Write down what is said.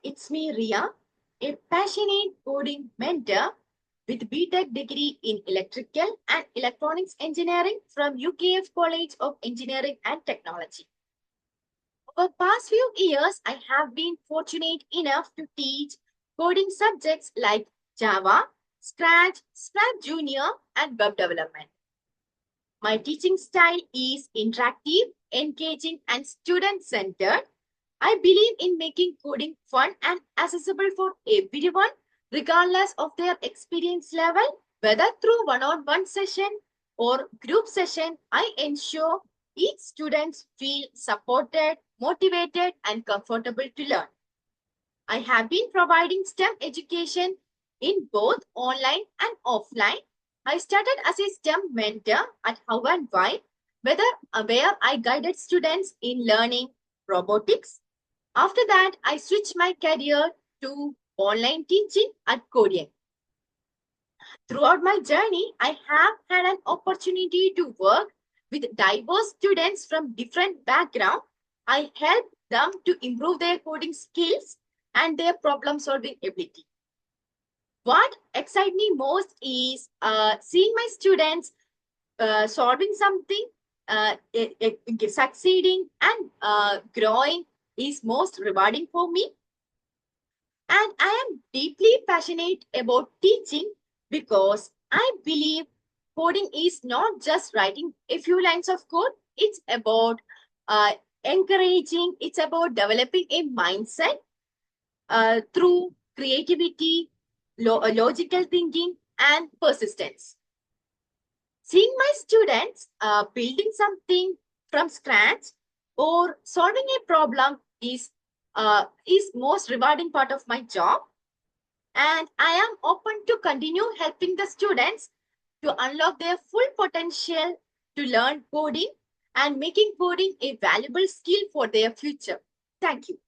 It's me, Riya, a passionate coding mentor with B.Tech degree in Electrical and Electronics Engineering from UKF College of Engineering and Technology. Over the past few years, I have been fortunate enough to teach coding subjects like Java, Scratch, Scratch Junior, and web development. My teaching style is interactive, engaging, and student-centered. I believe in making coding fun and accessible for everyone, regardless of their experience level. Whether through one-on-one session or group session, I ensure each student feel supported, motivated, and comfortable to learn. I have been providing STEM education in both online and offline. I started as a STEM mentor at How and Why, where I guided students in learning robotics. After that, I switched my career to online teaching at Korean. Throughout my journey, I have had an opportunity to work with diverse students from different backgrounds. I help them to improve their coding skills and their problem solving ability. What excites me most is seeing my students solving something, succeeding, and growing is most rewarding for me. And I am deeply passionate about teaching because I believe coding is not just writing a few lines of code, it's about uh, encouraging, it's about developing a mindset through creativity, logical thinking, and persistence. Seeing my students building something from scratch or solving a problem is most rewarding part of my job, and I am open to continue helping the students to unlock their full potential to learn coding and making coding a valuable skill for their future. Thank you.